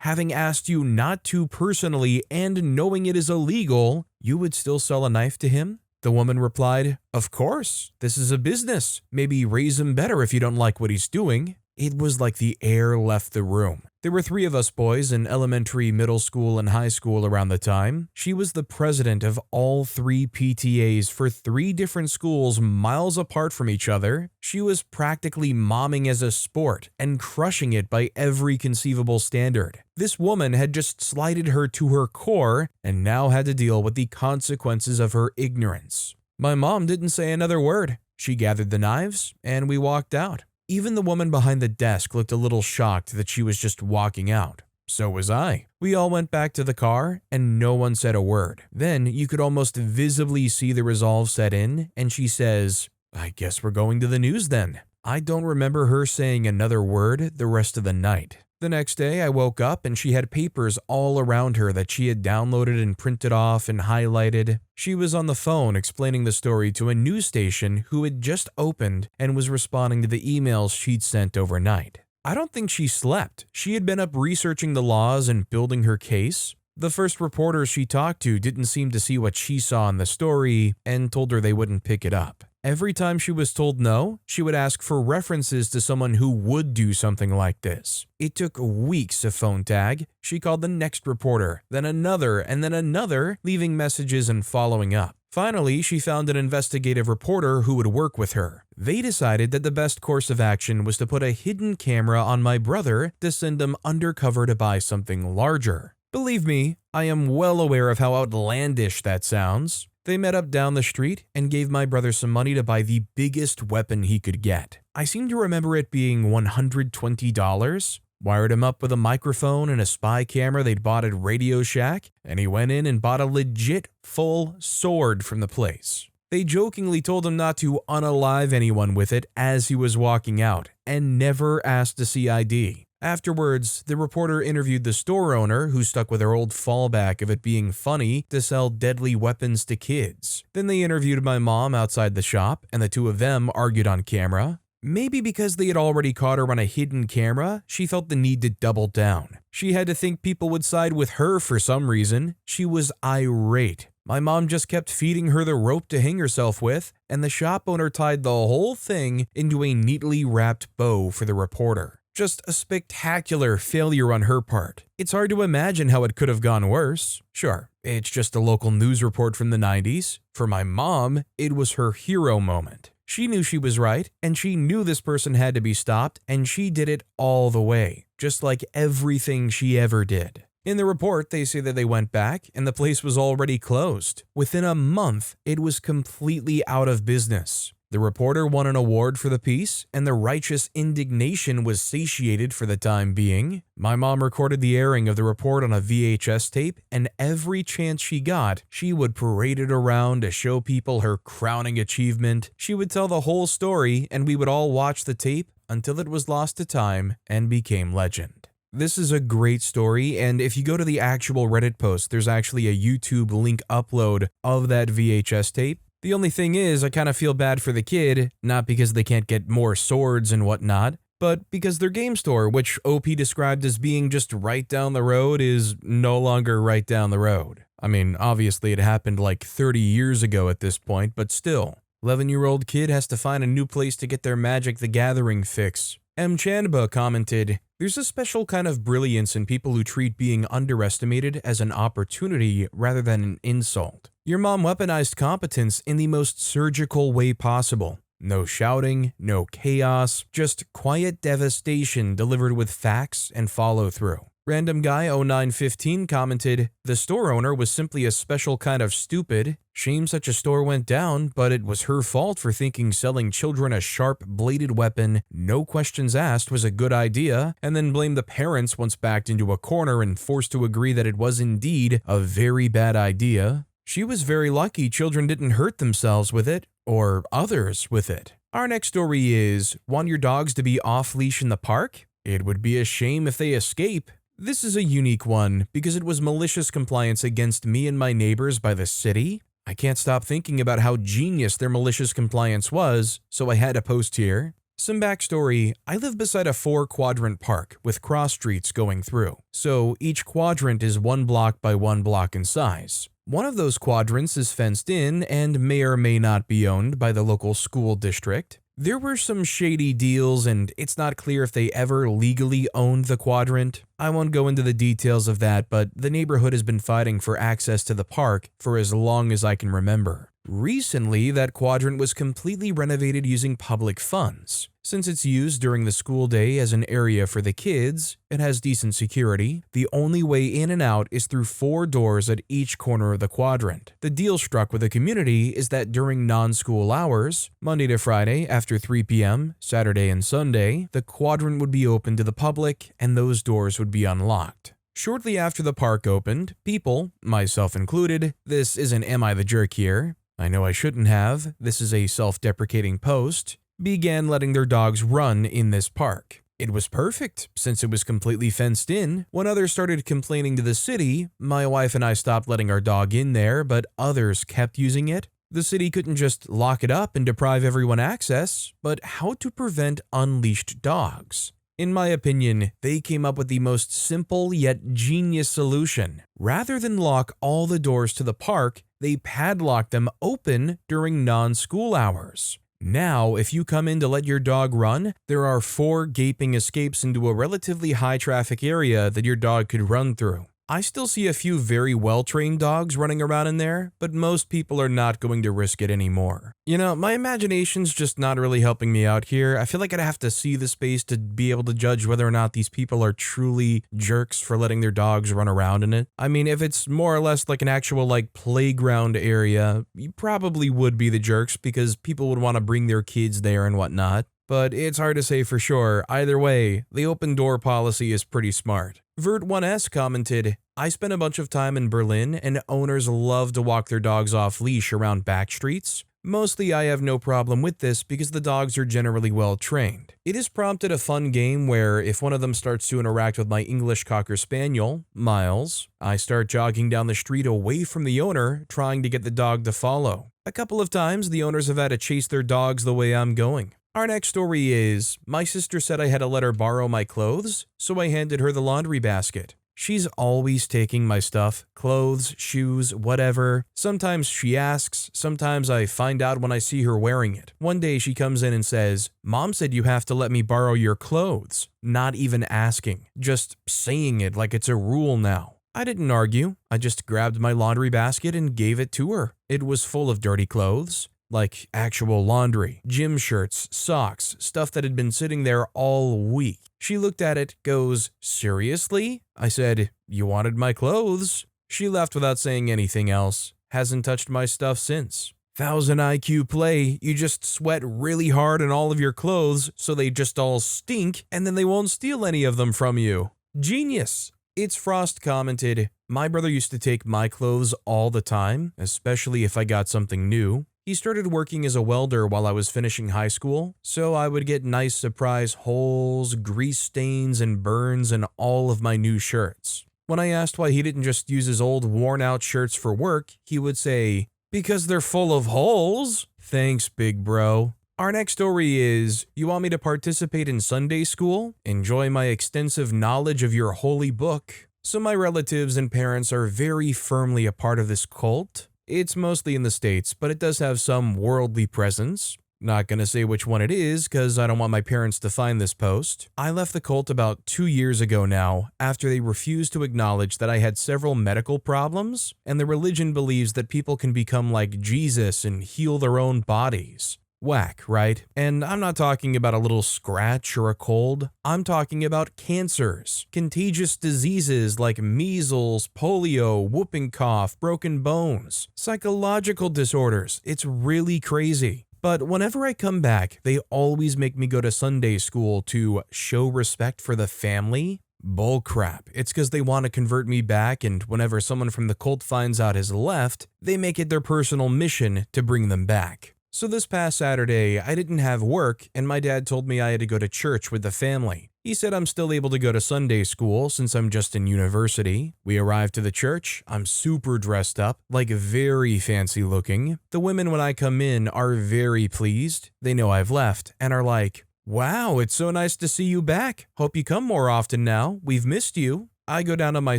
having asked you not to personally and knowing it is illegal, you would still sell a knife to him? The woman replied, "Of course, this is a business. Maybe raise him better if you don't like what he's doing." It was like the air left the room. There were 3 of us boys in elementary, middle school, and high school around the time. She was the president of all 3 PTAs for 3 different schools miles apart from each other. She was practically momming as a sport and crushing it by every conceivable standard. This woman had just slighted her to her core and now had to deal with the consequences of her ignorance. My mom didn't say another word. She gathered the knives and we walked out. Even the woman behind the desk looked a little shocked that she was just walking out. So was I. We all went back to the car, and no one said a word. Then you could almost visibly see the resolve set in, and she says, "I guess we're going to the news then." I don't remember her saying another word the rest of the night. The next day, I woke up and she had papers all around her that she had downloaded and printed off and highlighted. She was on the phone explaining the story to a news station who had just opened and was responding to the emails she'd sent overnight. I don't think she slept. She had been up researching the laws and building her case. The first reporters she talked to didn't seem to see what she saw in the story and told her they wouldn't pick it up. Every time she was told no, she would ask for references to someone who would do something like this. It took weeks of phone tag. She called the next reporter, then another, leaving messages and following up. Finally, she found an investigative reporter who would work with her. They decided that the best course of action was to put a hidden camera on my brother to send him undercover to buy something larger. Believe me, I am well aware of how outlandish that sounds. They met up down the street and gave my brother some money to buy the biggest weapon he could get. I seem to remember it being $120. Wired him up with a microphone and a spy camera they'd bought at Radio Shack, and he went in and bought a legit full sword from the place. They jokingly told him not to unalive anyone with it as he was walking out, and never asked to see ID. Afterwards, the reporter interviewed the store owner, who stuck with her old fallback of it being funny to sell deadly weapons to kids. Then they interviewed my mom outside the shop, and the two of them argued on camera. Maybe because they had already caught her on a hidden camera, she felt the need to double down. She had to think people would side with her for some reason. She was irate. My mom just kept feeding her the rope to hang herself with, and the shop owner tied the whole thing into a neatly wrapped bow for the reporter. Just a spectacular failure on her part. It's hard to imagine how it could have gone worse. Sure, it's just a local news report from the 90s. For my mom, it was her hero moment. She knew she was right, and she knew this person had to be stopped, and she did it all the way, just like everything she ever did. In the report, they say that they went back, and the place was already closed. Within a month, it was completely out of business. The reporter won an award for the piece, and the righteous indignation was satiated for the time being. My mom recorded the airing of the report on a VHS tape, and every chance she got, she would parade it around to show people her crowning achievement. She would tell the whole story, and we would all watch the tape until it was lost to time and became legend. This is a great story, and if you go to the actual Reddit post, there's actually a YouTube link upload of that VHS tape. The only thing is, I kind of feel bad for the kid, not because they can't get more swords and whatnot, but because their game store, which OP described as being just right down the road, is no longer right down the road. I mean, obviously it happened like 30 years ago at this point, but still. 11-year-old kid has to find a new place to get their Magic the Gathering fix. M. Chanba commented, "There's a special kind of brilliance in people who treat being underestimated as an opportunity rather than an insult. Your mom weaponized competence in the most surgical way possible. No shouting, no chaos, just quiet devastation delivered with facts and follow-through." Random Guy 0915 commented, "The store owner was simply a special kind of stupid. Shame such a store went down, but it was her fault for thinking selling children a sharp-bladed weapon, no questions asked, was a good idea, and then blame the parents once backed into a corner and forced to agree that it was indeed a very bad idea. She was very lucky children didn't hurt themselves with it, or others with it." Our next story is, want your dogs to be off-leash in the park? It would be a shame if they escape. This is a unique one because it was malicious compliance against me and my neighbors by the city. I can't stop thinking about how genius their malicious compliance was, so I had to post here. Some backstory, I live beside a 4-quadrant park with cross streets going through, so each quadrant is 1 block by 1 block in size. One of those quadrants is fenced in and may or may not be owned by the local school district. There were some shady deals, and it's not clear if they ever legally owned the quadrant. I won't go into the details of that, but the neighborhood has been fighting for access to the park for as long as I can remember. Recently, that quadrant was completely renovated using public funds. Since it's used during the school day as an area for the kids, it has decent security. The only way in and out is through 4 doors at each corner of the quadrant. The deal struck with the community is that during non-school hours, Monday to Friday after 3 p.m., Saturday and Sunday, the quadrant would be open to the public and those doors would be unlocked. Shortly after the park opened, people, myself included, this isn't Am I the Jerk here, I know I shouldn't have, this is a self-deprecating post, began letting their dogs run in this park. It was perfect, since it was completely fenced in. When others started complaining to the city, my wife and I stopped letting our dog in there, but others kept using it. The city couldn't just lock it up and deprive everyone access, but how to prevent unleashed dogs? In my opinion, they came up with the most simple yet genius solution. Rather than lock all the doors to the park, they padlock them open during non-school hours. Now, if you come in to let your dog run, there are 4 gaping escapes into a relatively high-traffic area that your dog could run through. I still see a few very well-trained dogs running around in there, but most people are not going to risk it anymore. You know, my imagination's just not really helping me out here. I feel like I'd have to see the space to be able to judge whether or not these people are truly jerks for letting their dogs run around in it. I mean, if it's more or less like an actual playground area, you probably would be the jerks because people would want to bring their kids there and whatnot. But it's hard to say for sure. Either way, the open door policy is pretty smart. Vert1S commented, I spent a bunch of time in Berlin and owners love to walk their dogs off leash around back streets. Mostly I have no problem with this because the dogs are generally well trained. It has prompted a fun game where if one of them starts to interact with my English Cocker Spaniel, Miles, I start jogging down the street away from the owner, trying to get the dog to follow. A couple of times the owners have had to chase their dogs the way I'm going. Our next story is, my sister said I had to let her borrow my clothes, so I handed her the laundry basket. She's always taking my stuff, clothes, shoes, whatever. Sometimes she asks, sometimes I find out when I see her wearing it. One day she comes in and says, "Mom said you have to let me borrow your clothes." Not even asking, just saying it like it's a rule now. I didn't argue, I just grabbed my laundry basket and gave it to her. It was full of dirty clothes. Like actual laundry, gym shirts, socks, stuff that had been sitting there all week. She looked at it, goes, "Seriously?" I said, "You wanted my clothes." She left without saying anything else. Hasn't touched my stuff since. 1000 IQ play, you just sweat really hard in all of your clothes so they just all stink and then they won't steal any of them from you. Genius. It's Frost commented, "My brother used to take my clothes all the time, especially if I got something new. He started working as a welder while I was finishing high school, so I would get nice surprise holes, grease stains, and burns in all of my new shirts. When I asked why he didn't just use his old worn-out shirts for work, he would say, 'Because they're full of holes.' Thanks, big bro." Our next story is, you want me to participate in Sunday school? Enjoy my extensive knowledge of your holy book. So my relatives and parents are very firmly a part of this cult. It's mostly in the States, but it does have some worldly presence. Not gonna say which one it is, cause I don't want my parents to find this post. I left the cult about 2 years ago now, after they refused to acknowledge that I had several medical problems, and the religion believes that people can become like Jesus and heal their own bodies. Whack, right? And I'm not talking about a little scratch or a cold. I'm talking about cancers, contagious diseases like measles, polio, whooping cough, broken bones, psychological disorders. It's really crazy. But whenever I come back, they always make me go to Sunday school to show respect for the family. Bullcrap. It's because they want to convert me back, and whenever someone from the cult finds out has left, they make it their personal mission to bring them back. So this past Saturday, I didn't have work, and my dad told me I had to go to church with the family. He said I'm still able to go to Sunday school since I'm just in university. We arrived to the church. I'm super dressed up, like very fancy looking. The women when I come in are very pleased. They know I've left and are like, "Wow, it's so nice to see you back. Hope you come more often now. We've missed you." I go down to my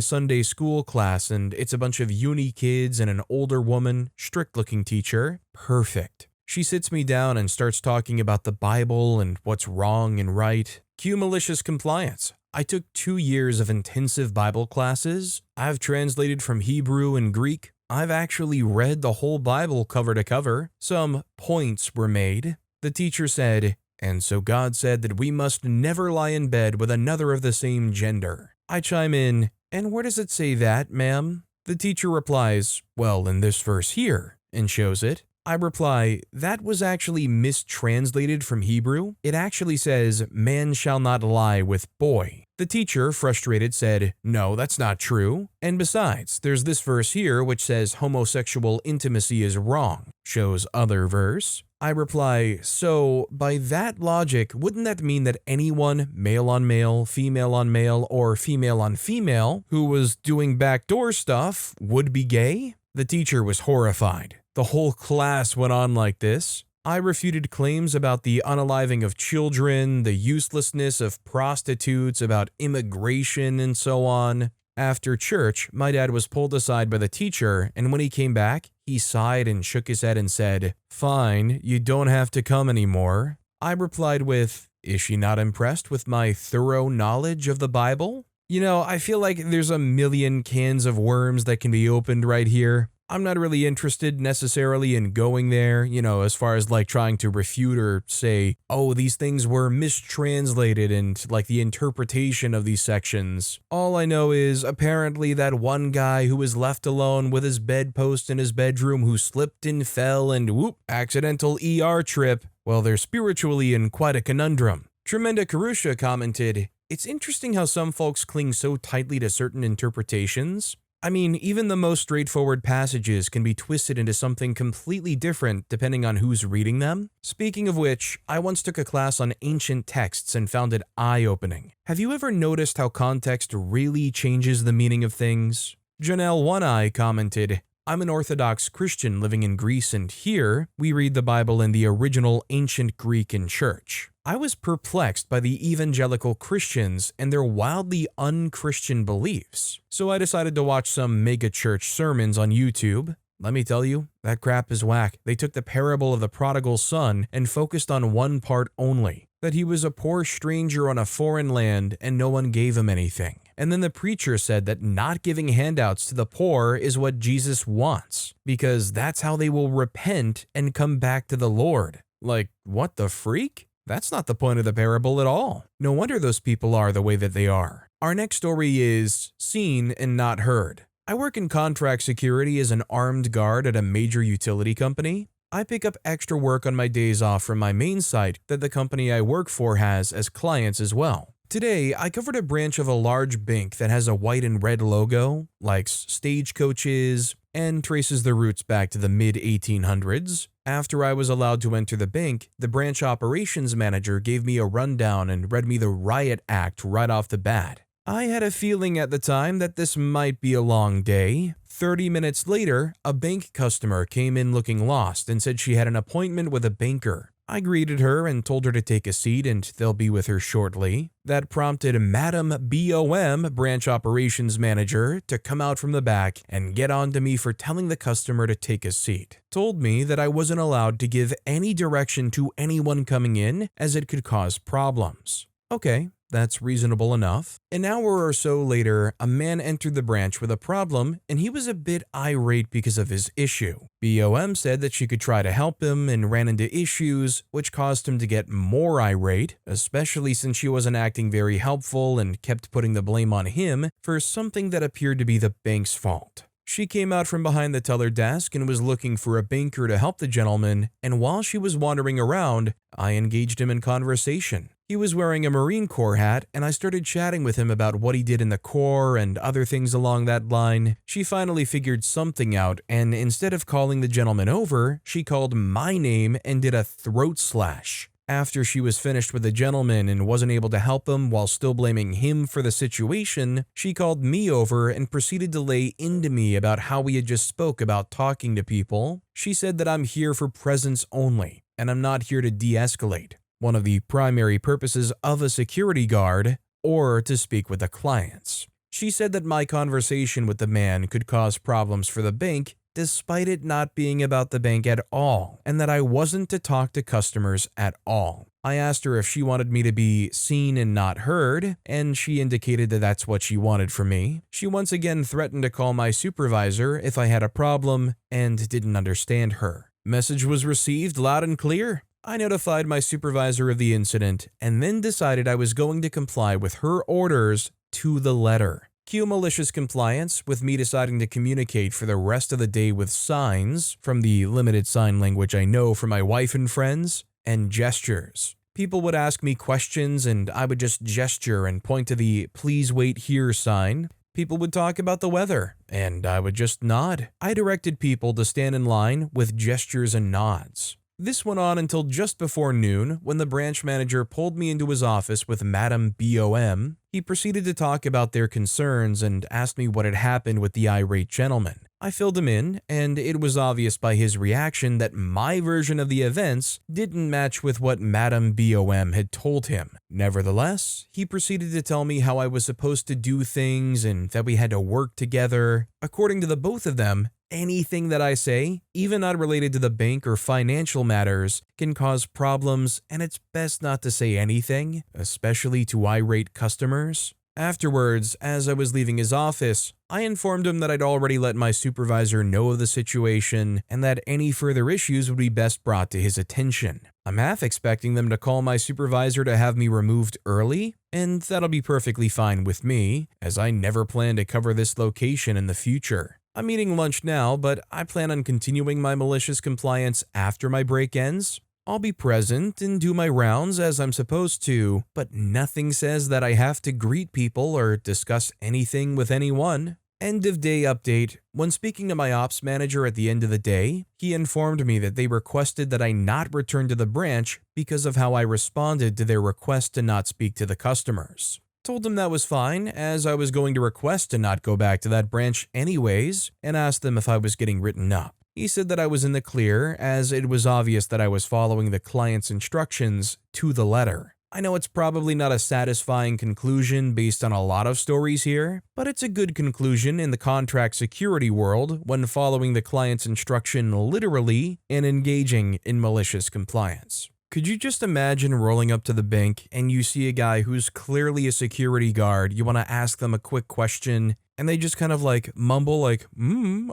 Sunday school class and it's a bunch of uni kids and an older woman, strict looking teacher. Perfect. She sits me down and starts talking about the Bible and what's wrong and right. Cue malicious compliance. I took 2 years of intensive Bible classes. I've translated from Hebrew and Greek. I've actually read the whole Bible cover to cover. Some points were made. The teacher said, "And so God said that we must never lie in bed with another of the same gender." I chime in, "And where does it say that, ma'am?" The teacher replies, "Well, in this verse here," and shows it. I reply, "That was actually mistranslated from Hebrew. It actually says, 'Man shall not lie with boy.'" The teacher, frustrated, said, "No, that's not true. And besides, there's this verse here which says homosexual intimacy is wrong." Shows other verse. I reply, "So, by that logic, wouldn't that mean that anyone, male on male, or female on female, who was doing backdoor stuff would be gay?" The teacher was horrified. The whole class went on like this. I refuted claims about the unaliving of children, the uselessness of prostitutes, about immigration, and so on. After church, my dad was pulled aside by the teacher, and when he came back, he sighed and shook his head and said, "Fine, you don't have to come anymore." I replied with, "Is she not impressed with my thorough knowledge of the Bible?" You know, I feel like there's a million cans of worms that can be opened right here. I'm not really interested necessarily in going there, as far as like trying to refute or say, "Oh, these things were mistranslated," and like the interpretation of these sections. All I know is apparently that one guy who was left alone with his bedpost in his bedroom who slipped and fell and whoop, accidental ER trip. Well, they're spiritually in quite a conundrum. Tremenda Karusha commented, "It's interesting how some folks cling so tightly to certain interpretations. I mean, even the most straightforward passages can be twisted into something completely different depending on who's reading them. Speaking of which, I once took a class on ancient texts and found it eye-opening. Have you ever noticed how context really changes the meaning of things? Janelle One Eye commented, "I'm an Orthodox Christian living in Greece, and here we read the Bible in the original ancient Greek in church. I was perplexed by the evangelical Christians and their wildly unchristian beliefs, so I decided to watch some mega-church sermons on YouTube. Let me tell you, that crap is whack. They took the parable of the prodigal son and focused on one part only, that he was a poor stranger on a foreign land and no one gave him anything. And then the preacher said that not giving handouts to the poor is what Jesus wants, because that's how they will repent and come back to the Lord. Like, what the freak? That's not the point of the parable at all. No wonder those people are the way that they are." Our next story is Seen and Not Heard. I work in contract security as an armed guard at a major utility company. I pick up extra work on my days off from my main site that the company I work for has as clients as well. Today, I covered a branch of a large bank that has a white and red logo, likes stagecoaches, and traces their roots back to the mid-1800s. After I was allowed to enter the bank, the branch operations manager gave me a rundown and read me the riot act right off the bat. I had a feeling at the time that this might be a long day. 30 minutes later, a bank customer came in looking lost and said she had an appointment with a banker. I greeted her and told her to take a seat and they'll be with her shortly. That prompted Madam BOM, branch operations manager, to come out from the back and get on to me for telling the customer to take a seat. Told me that I wasn't allowed to give any direction to anyone coming in as it could cause problems. Okay, that's reasonable enough. An hour or so later, a man entered the branch with a problem and he was a bit irate because of his issue. BOM said that she could try to help him and ran into issues, which caused him to get more irate, especially since she wasn't acting very helpful and kept putting the blame on him for something that appeared to be the bank's fault. She came out from behind the teller desk and was looking for a banker to help the gentleman, and while she was wandering around, I engaged him in conversation. He was wearing a Marine Corps hat, and I started chatting with him about what he did in the Corps and other things along that line. She finally figured something out, and instead of calling the gentleman over, she called my name and did a throat slash. After she was finished with the gentleman and wasn't able to help him while still blaming him for the situation, she called me over and proceeded to lay into me about how we had just spoke about talking to people. She said that I'm here for presence only, and I'm not here to de-escalate, one of the primary purposes of a security guard, or to speak with the clients. She said that my conversation with the man could cause problems for the bank, despite it not being about the bank at all, and that I wasn't to talk to customers at all. I asked her if she wanted me to be seen and not heard, and she indicated that that's what she wanted from me. She once again threatened to call my supervisor if I had a problem and didn't understand her. Message was received loud and clear. I notified my supervisor of the incident and then decided I was going to comply with her orders to the letter. Cue malicious compliance, with me deciding to communicate for the rest of the day with signs, from the limited sign language I know from my wife and friends, and gestures. People would ask me questions and I would just gesture and point to the "please wait here" sign. People would talk about the weather, and I would just nod. I directed people to stand in line with gestures and nods. This went on until just before noon, when the branch manager pulled me into his office with Madam BOM. He proceeded to talk about their concerns and asked me what had happened with the irate gentleman. I filled him in, and it was obvious by his reaction that my version of the events didn't match with what Madam BOM had told him. Nevertheless, he proceeded to tell me how I was supposed to do things and that we had to work together. According to the both of them, anything that I say, even not related to the bank or financial matters, can cause problems, and it's best not to say anything, especially to irate customers. Afterwards, as I was leaving his office, I informed him that I'd already let my supervisor know of the situation and that any further issues would be best brought to his attention. I'm half expecting them to call my supervisor to have me removed early, and that'll be perfectly fine with me, as I never plan to cover this location in the future. I'm eating lunch now, but I plan on continuing my malicious compliance after my break ends. I'll be present and do my rounds as I'm supposed to, but nothing says that I have to greet people or discuss anything with anyone. End of day update. When speaking to my ops manager at the end of the day, he informed me that they requested that I not return to the branch because of how I responded to their request to not speak to the customers. Told him that was fine, as I was going to request to not go back to that branch anyways, and asked them if I was getting written up. He said that I was in the clear, as it was obvious that I was following the client's instructions to the letter. I know it's probably not a satisfying conclusion based on a lot of stories here, but it's a good conclusion in the contract security world when following the client's instruction literally and engaging in malicious compliance. Could you just imagine rolling up to the bank and you see a guy who's clearly a security guard, you want to ask them a quick question, and they just kind of like mumble like,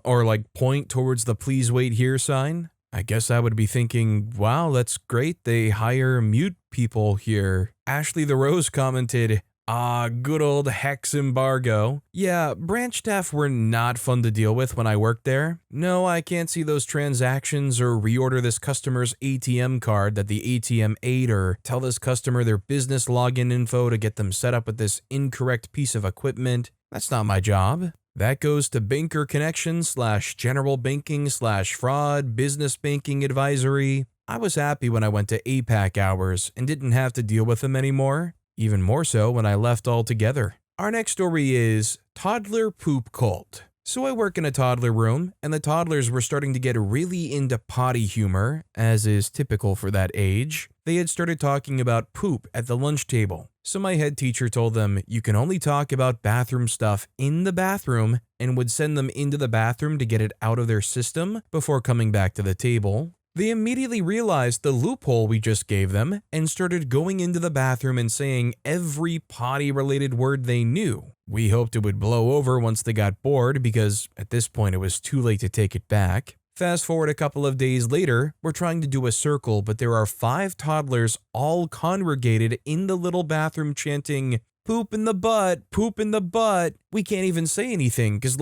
or like point towards the please wait here sign? I guess I would be thinking, wow, that's great, they hire mute people here. Ashley the Rose commented, good old hex embargo. Yeah, branch staff were not fun to deal with when I worked there. No, I can't see those transactions or reorder this customer's ATM card that the ATM ate or tell this customer their business login info to get them set up with this incorrect piece of equipment. That's not my job. That goes to banker connections / general banking / fraud, business banking advisory. I was happy when I went to APAC hours and didn't have to deal with them anymore. Even more so when I left altogether. Our next story is Toddler Poop Cult. So I work in a toddler room, and the toddlers were starting to get really into potty humor, as is typical for that age. They had started talking about poop at the lunch table. So my head teacher told them you can only talk about bathroom stuff in the bathroom and would send them into the bathroom to get it out of their system before coming back to the table. They immediately realized the loophole we just gave them and started going into the bathroom and saying every potty-related word they knew. We hoped it would blow over once they got bored because at this point it was too late to take it back. Fast forward a couple of days later, we're trying to do a circle, but there are 5 toddlers all congregated in the little bathroom chanting, "Poop in the butt, poop in the butt." We can't even say anything because,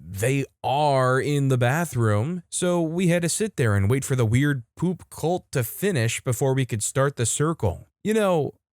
they are in the bathroom. So we had to sit there and wait for the weird poop cult to finish before we could start the circle.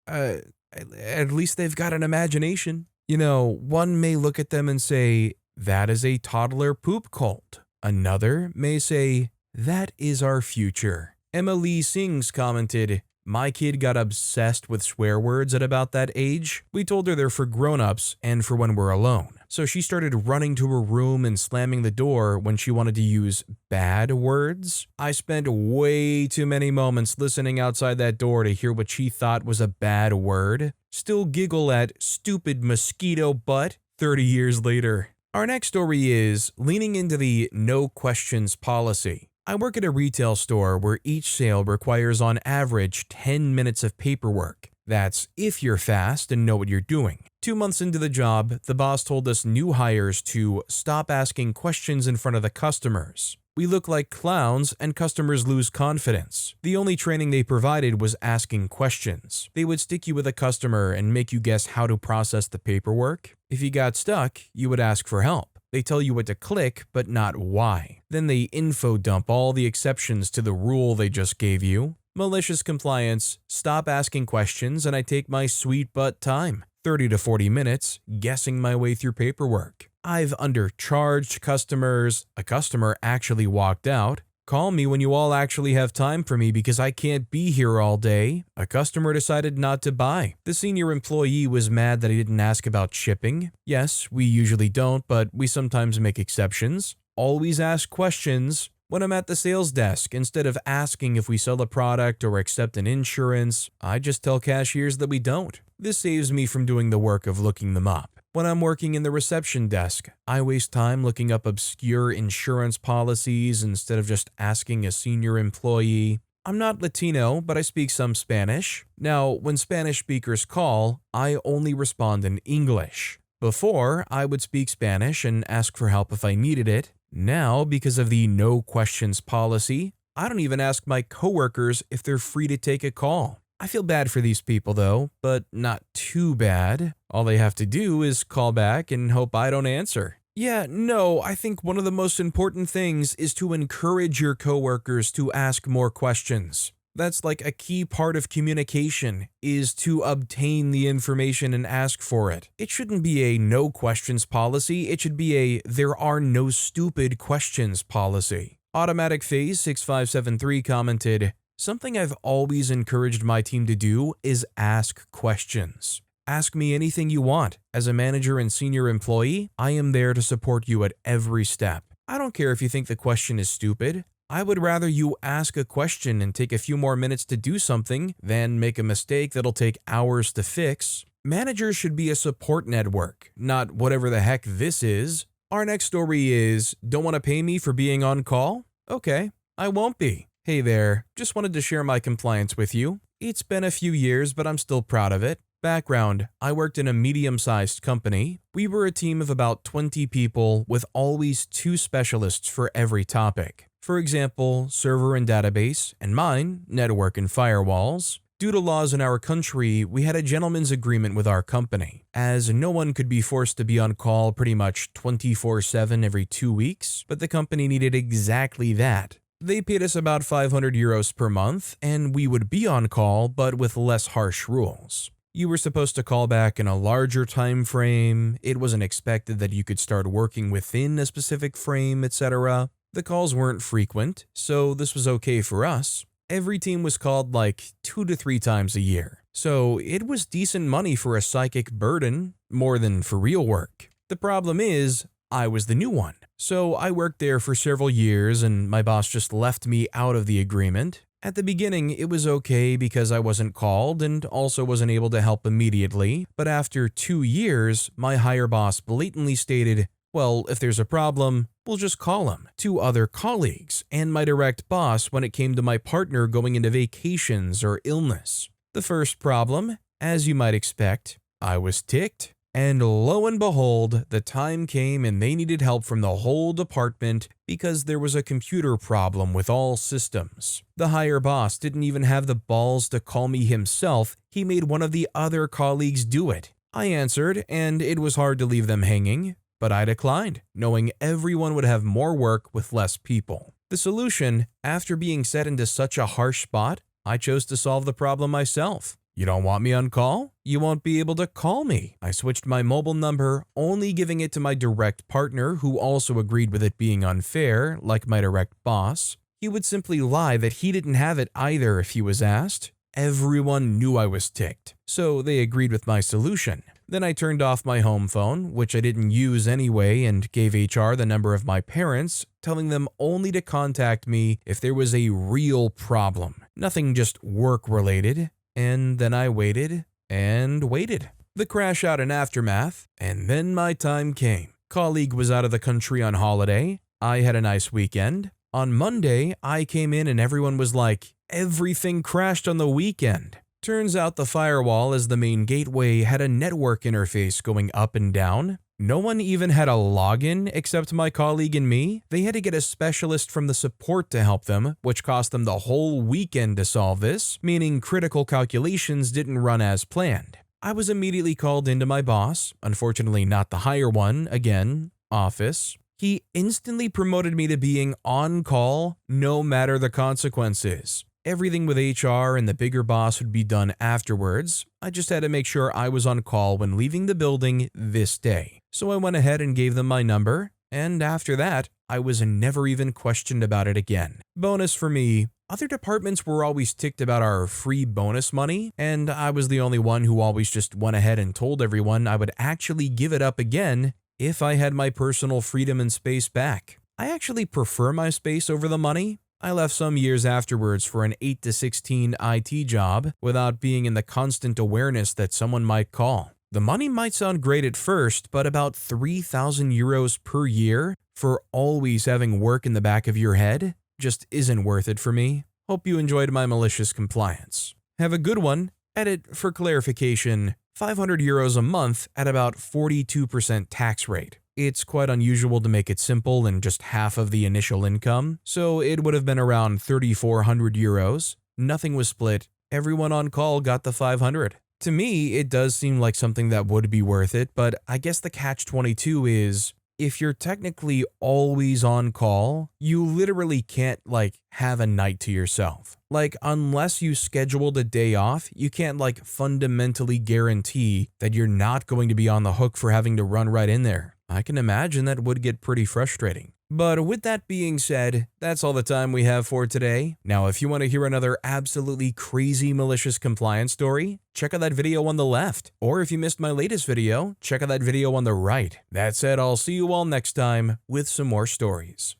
At least they've got an imagination. One may look at them and say, that is a toddler poop cult. Another may say, that is our future. Emma Lee Sings commented, my kid got obsessed with swear words at about that age. We told her they're for grown-ups and for when we're alone. So she started running to her room and slamming the door when she wanted to use bad words. I spent way too many moments listening outside that door to hear what she thought was a bad word. Still giggle at stupid mosquito butt 30 years later. Our next story is leaning into the no questions policy. I work at a retail store where each sale requires on average 10 minutes of paperwork. That's if you're fast and know what you're doing. 2 months into the job, the boss told us new hires to stop asking questions in front of the customers. We look like clowns and customers lose confidence. The only training they provided was asking questions. They would stick you with a customer and make you guess how to process the paperwork. If you got stuck, you would ask for help. They tell you what to click, but not why. Then they info dump all the exceptions to the rule they just gave you. Malicious compliance, stop asking questions, and I take my sweet butt time, 30 to 40 minutes, guessing my way through paperwork. I've undercharged customers, a customer actually walked out. Call me when you all actually have time for me because I can't be here all day. A customer decided not to buy. The senior employee was mad that I didn't ask about shipping. Yes, we usually don't, but we sometimes make exceptions. Always ask questions. When I'm at the sales desk, instead of asking if we sell a product or accept an insurance, I just tell cashiers that we don't. This saves me from doing the work of looking them up. When I'm working in the reception desk, I waste time looking up obscure insurance policies instead of just asking a senior employee. I'm not Latino, but I speak some Spanish. Now, when Spanish speakers call, I only respond in English. Before, I would speak Spanish and ask for help if I needed it. Now, because of the no questions policy, I don't even ask my coworkers if they're free to take a call. I feel bad for these people though, but not too bad. All they have to do is call back and hope I don't answer. Yeah, no, I think one of the most important things is to encourage your coworkers to ask more questions. That's like a key part of communication, is to obtain the information and ask for it. It shouldn't be a no questions policy, it should be a there are no stupid questions policy. Automatic Phase 6573 commented, "Something I've always encouraged my team to do is ask questions. Ask me anything you want. As a manager and senior employee, I am there to support you at every step. I don't care if you think the question is stupid. I would rather you ask a question and take a few more minutes to do something than make a mistake that'll take hours to fix. Managers should be a support network, not whatever the heck this is." Our next story is, "Don't want to pay me for being on call? Okay, I won't be. Hey there, just wanted to share my compliance with you. It's been a few years, but I'm still proud of it. Background, I worked in a medium-sized company. We were a team of about 20 people with always 2 specialists for every topic. For example, server and database, and mine, network and firewalls. Due to laws in our country, we had a gentleman's agreement with our company, as no one could be forced to be on call pretty much 24/7 every 2 weeks, but the company needed exactly that. They paid us about €500 per month, and we would be on call, but with less harsh rules. You were supposed to call back in a larger time frame, it wasn't expected that you could start working within a specific frame, etc. The calls weren't frequent, so this was okay for us. Every team was called like 2 to 3 times a year, so it was decent money for a psychic burden, more than for real work. The problem is, I was the new one. So I worked there for several years and my boss just left me out of the agreement. At the beginning, it was okay because I wasn't called and also wasn't able to help immediately, but after 2 years, my higher boss blatantly stated, "Well, if there's a problem, we'll just call him," to other colleagues and my direct boss when it came to my partner going into vacations or illness. The first problem, as you might expect, I was ticked. And lo and behold, the time came and they needed help from the whole department because there was a computer problem with all systems. The higher boss didn't even have the balls to call me himself, he made one of the other colleagues do it. I answered, and it was hard to leave them hanging, but I declined, knowing everyone would have more work with less people. The solution, after being set into such a harsh spot, I chose to solve the problem myself. You don't want me on call? You won't be able to call me. I switched my mobile number, only giving it to my direct partner who also agreed with it being unfair, like my direct boss. He would simply lie that he didn't have it either if he was asked. Everyone knew I was ticked, so they agreed with my solution. Then I turned off my home phone, which I didn't use anyway, and gave HR the number of my parents, telling them only to contact me if there was a real problem, nothing just work-related. And then I waited and waited. The crash out and aftermath, and then my time came. Colleague was out of the country on holiday. I had a nice weekend. On Monday, I came in and everyone was like, everything crashed on the weekend. Turns out the firewall as the main gateway had a network interface going up and down. No one even had a login except my colleague and me. They had to get a specialist from the support to help them, which cost them the whole weekend to solve this, meaning critical calculations didn't run as planned. I was immediately called into my boss, unfortunately not the higher one, again, office. He instantly promoted me to being on call, no matter the consequences. Everything with HR and the bigger boss would be done afterwards. I just had to make sure I was on call when leaving the building this day. So I went ahead and gave them my number, and after that, I was never even questioned about it again. Bonus for me, other departments were always ticked about our free bonus money, and I was the only one who always just went ahead and told everyone I would actually give it up again if I had my personal freedom and space back. I actually prefer my space over the money. I left some years afterwards for an 8 to 16 IT job without being in the constant awareness that someone might call. The money might sound great at first, but about €3,000 per year for always having work in the back of your head just isn't worth it for me. Hope you enjoyed my malicious compliance. Have a good one. Edit for clarification, €500 a month at about 42% tax rate. It's quite unusual to make it simple and just half of the initial income, so it would have been around €3,400. Nothing was split. Everyone on call got the 500. To me, it does seem like something that would be worth it, but I guess the catch-22 is, if you're technically always on call, you literally can't have a night to yourself. Unless you scheduled a day off, you can't fundamentally guarantee that you're not going to be on the hook for having to run right in there. I can imagine that would get pretty frustrating. But with that being said, that's all the time we have for today. Now, if you want to hear another absolutely crazy malicious compliance story, check out that video on the left. Or if you missed my latest video, check out that video on the right. That said, I'll see you all next time with some more stories.